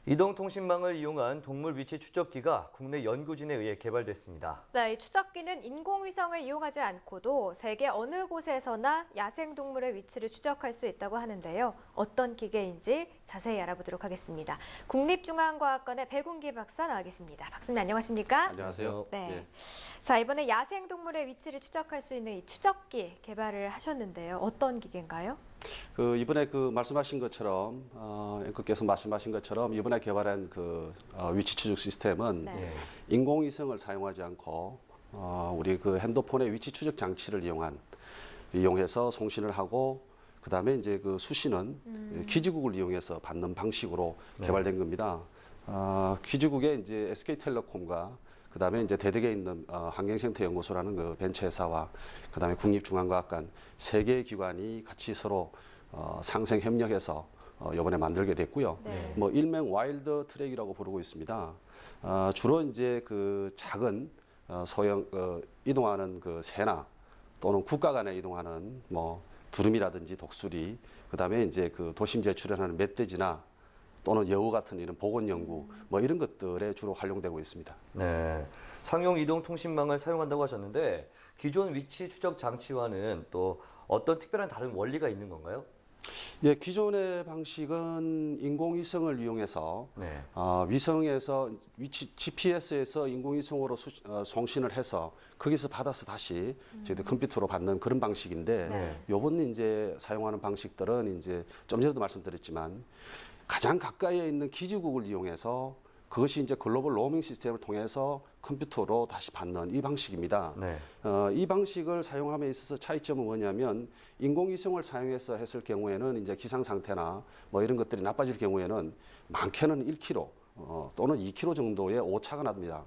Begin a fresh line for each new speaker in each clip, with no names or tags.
이동통신망을 이용한 동물 위치 추적기가 국내 연구진에 의해 개발됐습니다.
네, 이 추적기는 인공위성을 이용하지 않고도 세계 어느 곳에서나 야생동물의 위치를 추적할 수 있다고 하는데요. 어떤 기계인지 자세히 알아보도록 하겠습니다. 국립중앙과학관의 백운기 박사 나와 계십니다. 박사님 안녕하십니까?
안녕하세요.
네.
예.
자, 이번에 야생동물의 위치를 추적할 수 있는 이 추적기 개발을 하셨는데요. 어떤 기계인가요?
이번에 말씀하신 것처럼 앵커께서 말씀하신 것처럼 이번에 개발한 위치 추적 시스템은
네.
인공위성을 사용하지 않고 우리 핸드폰의 위치 추적 장치를 이용해서 송신을 하고 그다음에 이제 수신은 기지국을 이용해서 받는 방식으로 개발된 겁니다. 기지국에 이제 SK텔레콤과 그다음에 이제 대덕에 있는 환경생태연구소라는 벤처 회사와 그다음에 국립중앙과학관 세 개의 기관이 같이 서로 상생 협력해서 이번에 만들게 됐고요.
네.
일명 와일드 트랙이라고 부르고 있습니다. 주로 이제 작은 소형 이동하는 새나 또는 국가 간에 이동하는 두루미라든지 독수리, 그다음에 이제 도심지에 출현하는 멧돼지나 또는 여우 같은 이런 보건 연구 이런 것들에 주로 활용되고 있습니다.
네, 상용 이동통신망을 사용한다고 하셨는데 기존 위치 추적 장치와는 또 어떤 특별한 다른 원리가 있는 건가요?
예, 기존의 방식은 인공위성을 이용해서
네.
위성에서 GPS에서 인공위성으로 송신을 해서 거기서 받아서 다시 저희들 컴퓨터로 받는 그런 방식인데
네.
요번 이제 사용하는 방식들은 이제 좀 전에도 말씀드렸지만 가장 가까이에 있는 기지국을 이용해서 그것이 이제 글로벌 로밍 시스템을 통해서 컴퓨터로 다시 받는 이 방식입니다.
네.
이 방식을 사용함에 있어서 차이점은 뭐냐면 인공위성을 사용해서 했을 경우에는 이제 기상 상태나 이런 것들이 나빠질 경우에는 많게는 1km 또는 2km 정도의 오차가 납니다.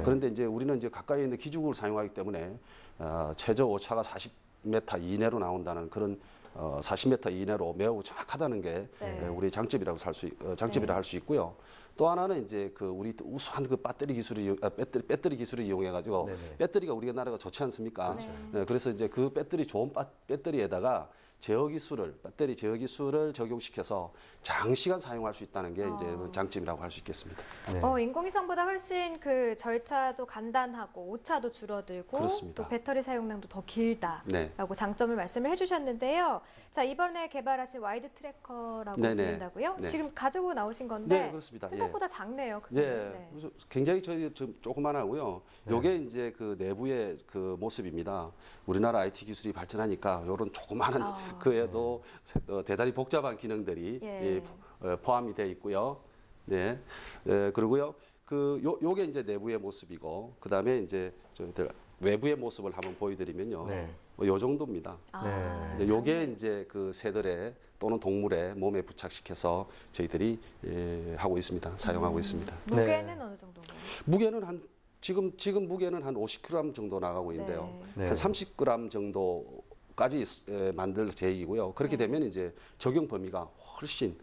그런데 이제 우리는 이제 가까이 있는 기지국을 사용하기 때문에 최저 오차가 40m 이내로 나온다는 그런 40m 이내로 매우 정확하다는 게
네.
우리 장점이라고 장점이라 할 수 있고요. 또 하나는 이제 우리 우수한 배터리 기술을 이용해 가지고
네네.
배터리가 우리나라가 좋지 않습니까?
그렇죠.
네, 그래서 이제 좋은 배터리에다가 배터리 제어 기술을 적용시켜서 장시간 사용할 수 있다는 게 이제 장점이라고 할 수 있겠습니다.
네.
인공위성보다 훨씬 절차도 간단하고 오차도 줄어들고
그렇습니다.
또 배터리 사용량도 더 길다라고
네.
장점을 말씀을 해주셨는데요. 자, 이번에 개발하신 와이드 트래커라고
네네.
불린다고요?
네.
지금 가지고 나오신 건데
네, 그렇습니다.
생각보다 작네요.
예,
네.
그래서 굉장히 저희 좀 조그만하고요. 요게 이제 내부의 모습입니다. 우리나라 IT 기술이 발전하니까 요런 조그만한 그에도 대단히 복잡한 기능들이
예.
포함이 되어 있고요. 네, 그리고요. 요게 이제 내부의 모습이고, 그 다음에 이제 저희들 외부의 모습을 한번 보여드리면요.
네.
요 정도입니다.
네.
이제 요게 이제 새들의 또는 동물의 몸에 부착시켜서 저희들이 하고 있습니다. 사용하고 있습니다.
무게는 어느 정도인가요?
무게는 지금 무게는 한 50g 정도 나가고 있는데요.
네.
한 30g 정도까지 만들 계획이고요. 그렇게
네.
되면 이제 적용 범위가 훨씬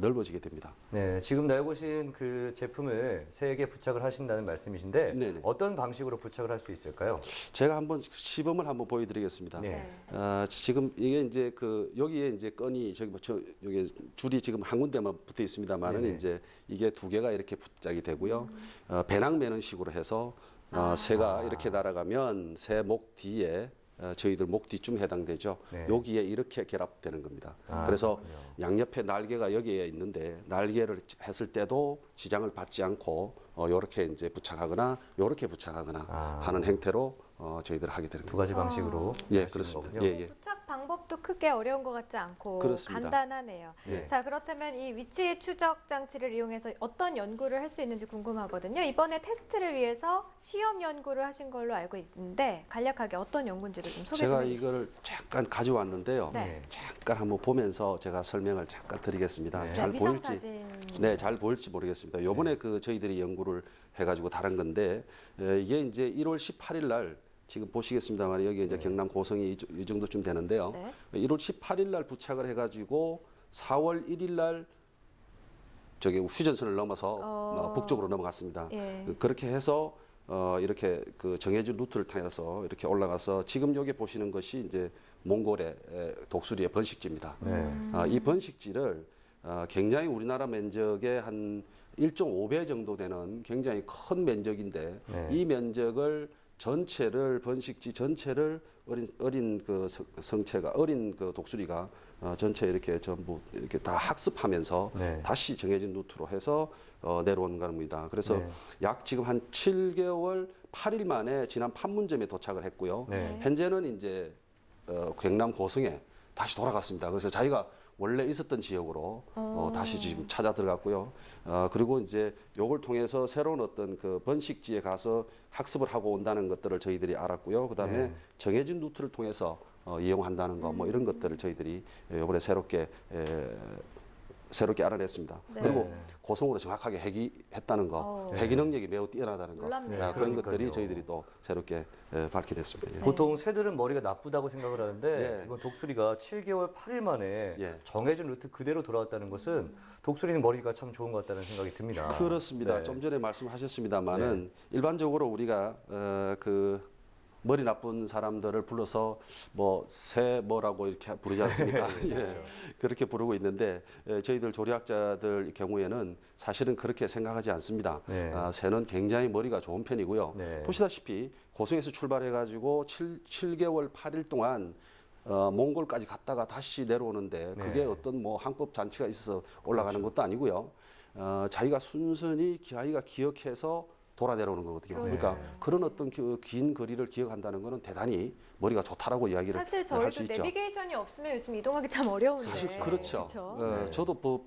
넓어지게 됩니다.
네, 지금 내보신 그 제품을 세 개 부착을 하신다는 말씀이신데
네네.
어떤 방식으로 부착을 할 수 있을까요?
제가 한번 시범을 한번 보여드리겠습니다.
네.
지금 이게 이제 여기에 이제 건이 여기 줄이 지금 한 군데만 붙어 있습니다만은
네네.
이제 이게 두 개가 이렇게 부착이 되고요. 배낭 매는 식으로 해서 새가 이렇게 날아가면 새 목 뒤에 저희들 목 뒤쯤 해당되죠.
네.
여기에 이렇게 결합되는 겁니다.
아,
그래서
그렇군요.
양옆에 날개가 여기에 있는데 날개를 했을 때도 지장을 받지 않고 이렇게 이제 부착하거나 이렇게 부착하거나 하는 행태로 저희들 하게 되는
두
겁니다.
가지 방식으로
예,
하시는
그렇습니다.
거군요.
예, 예.
부착 방법도 크게 어려운 것 같지 않고
그렇습니다.
간단하네요.
네.
자, 그렇다면 이 위치 추적 장치를 이용해서 어떤 연구를 할 수 있는지 궁금하거든요. 이번에 테스트를 위해서 시험 연구를 하신 걸로 알고 있는데 간략하게 어떤 연구인지를 좀 소개 좀
제가
해주시죠.
이거를 잠깐 가져왔는데요.
네.
잠깐 한번 보면서 제가 설명을 잠깐 드리겠습니다.
네.
잘
위성
보일지.
사진.
네, 잘 보일지 모르겠습니다. 요번에 저희들이 연구를 해가지고 다른 건데, 이게 이제 1월 18일 날, 지금 보시겠습니다만, 여기 이제 경남 고성이 이 정도쯤 되는데요.
네.
1월 18일 날 부착을 해가지고, 4월 1일 날, 휴전선을 넘어서 북쪽으로 넘어갔습니다.
예.
그렇게 해서, 이렇게 정해진 루트를 타서 이렇게 올라가서, 지금 여기 보시는 것이 이제 몽골의 독수리의 번식지입니다.
네.
이 번식지를 굉장히 우리나라 면적의 한 1.5배 정도 되는 굉장히 큰 면적인데
네.
이 면적을 전체를 번식지 전체를 어린 그 성체가 어린 그 독수리가 전체 이렇게 전부 이렇게 다 학습하면서
네.
다시 정해진 루트로 해서 내려오는 겁니다. 그래서
네.
약 지금 한 7개월 8일 만에 지난 판문점에 도착을 했고요.
네.
현재는 이제 경남 고성에 다시 돌아갔습니다. 그래서 자기가 원래 있었던 지역으로 다시 지금 찾아 들어갔고요. 그리고 이제 요걸 통해서 새로운 어떤 그 번식지에 가서 학습을 하고 온다는 것들을 저희들이 알았고요. 그다음에
네.
정해진 루트를 통해서 이용한다는 거 뭐 이런 것들을 저희들이 이번에 새롭게 알아냈습니다.
네.
그리고 고성으로 정확하게 해기했다는 거,
어.
해기 능력이 매우 뛰어나다는 거,
놀랍네요.
그런
그러니까요.
것들이 저희들이 또 새롭게 밝혀냈습니다. 예.
보통 새들은 머리가 나쁘다고 생각을 하는데
예.
이건 독수리가 7개월 8일 만에
예.
정해진 루트 그대로 돌아왔다는 것은 독수리는 머리가 참 좋은 것 같다는 생각이 듭니다.
그렇습니다.
네.
좀 전에 말씀하셨습니다만은 일반적으로 우리가 그 머리 나쁜 사람들을 불러서 뭐 새 뭐라고 이렇게 부르지 않습니까? 예. 그렇게 부르고 있는데 저희들 조리학자들 경우에는 사실은 그렇게 생각하지 않습니다.
네.
새는 굉장히 머리가 좋은 편이고요.
네.
보시다시피 고성에서 출발해가지고 7개월 8일 동안 몽골까지 갔다가 다시 내려오는데
네.
그게 어떤 뭐 항법 잔치가 있어서 올라가는 것도 아니고요. 자기가 순순히 자기가 기억해서 돌아 내려오는 거거든요. 그러니까
그러네요.
그런 어떤 긴 거리를 기억한다는 거는 대단히 머리가 좋다라고 이야기를
사실
할 수
저희도
있죠.
내비게이션이 없으면 요즘 이동하기 참 어려운데.
사실 그렇죠.
그렇죠?
네.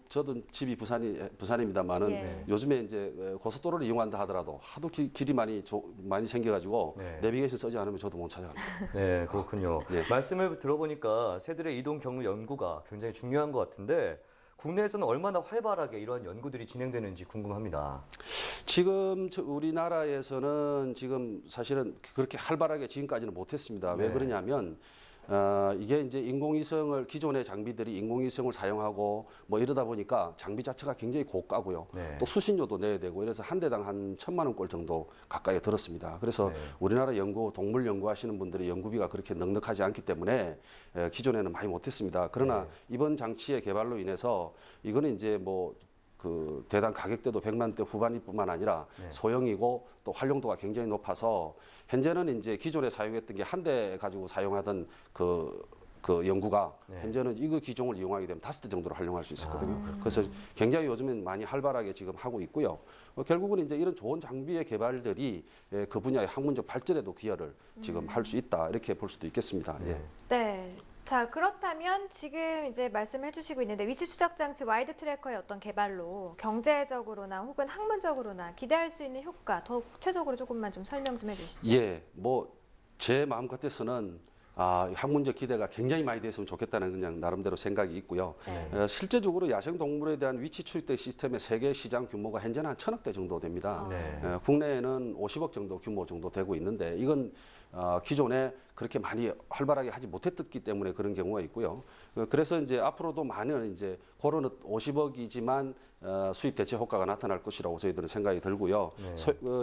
저도 집이 부산입니다만은
예.
요즘에 이제 고속도로를 이용한다 하더라도 하도 길이 많이 생겨가지고
네.
내비게이션 쓰지 않으면 저도 못 찾아갑니다.
네, 그렇군요.
네.
말씀을 들어보니까 새들의 이동 경로 연구가 굉장히 중요한 것 같은데 국내에서는 얼마나 활발하게 이러한 연구들이 진행되는지 궁금합니다.
지금 우리나라에서는 지금 사실은 그렇게 활발하게 지금까지는 못했습니다. 왜
네.
그러냐면 이게 이제 인공위성을 기존의 장비들이 인공위성을 사용하고 뭐 이러다 보니까 장비 자체가 굉장히 고가고요.
네.
또 수신료도 내야 되고 이래서 한 대당 한 1,000만 원꼴 정도 가까이 들었습니다. 그래서
네.
우리나라 동물 연구하시는 분들이 연구비가 그렇게 넉넉하지 않기 때문에 기존에는 많이 못했습니다. 그러나
네.
이번 장치의 개발로 인해서 이거는 이제 뭐 그 대당 가격대도 100만 대 후반일 뿐만 아니라
네.
소형이고 또 활용도가 굉장히 높아서 현재는 이제 기존에 사용했던 게 한 대 가지고 사용하던 그 연구가
네.
현재는 이거 기종을 이용하게 되면 5대 정도로 활용할 수 있었거든요.
아.
그래서 굉장히 요즘엔 많이 활발하게 지금 하고 있고요. 결국은 이제 이런 좋은 장비의 개발들이 그 분야의 학문적 발전에도 기여를 지금 할 수 있다 이렇게 볼 수도 있겠습니다. 예.
네. 자, 그렇다면 지금 이제 말씀해 주시고 있는데 위치 추적 장치 와이드 트래커의 어떤 개발로 경제적으로나 혹은 학문적으로나 기대할 수 있는 효과 더 구체적으로 조금만 좀 설명 좀 해주시죠.
예, 뭐 제 마음 같아서는 학문적 기대가 굉장히 많이 됐으면 좋겠다는 그냥 나름대로 생각이 있고요.
네.
실제적으로 야생 동물에 대한 위치 추적 시스템의 세계 시장 규모가 현재는 한 1,000억 대 정도 됩니다.
네.
국내에는 50억 정도 규모 정도 되고 있는데 이건 기존에 그렇게 많이 활발하게 하지 못했기 때문에 그런 경우가 있고요. 그래서 이제 앞으로도 많은 이제 그런 50억이지만 수입 대체 효과가 나타날 것이라고 저희들은 생각이 들고요.
네.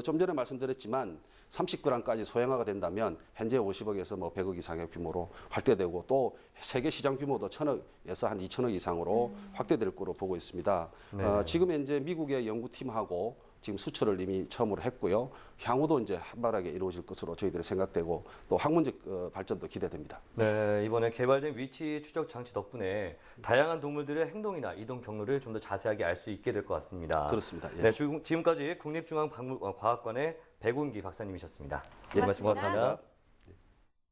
좀 전에 말씀드렸지만 30g까지 소형화가 된다면 현재 50억에서 뭐 100억 이상의 규모로 확대되고 또 세계 시장 규모도 1,000억에서 한 2,000억 이상으로 확대될 거로 보고 있습니다.
네.
지금 현재 미국의 연구팀하고 지금 수출을 이미 처음으로 했고요. 향후도 이제 활발하게 이루어질 것으로 저희들이 생각되고 또 학문적 발전도 기대됩니다.
네, 이번에 개발된 위치 추적 장치 덕분에 다양한 동물들의 행동이나 이동 경로를 좀 더 자세하게 알 수 있게 될 것 같습니다.
그렇습니다. 예.
네, 지금까지 국립중앙과학관의 백운기 박사님이셨습니다. 네, 말씀
고맙습니다.
고맙습니다.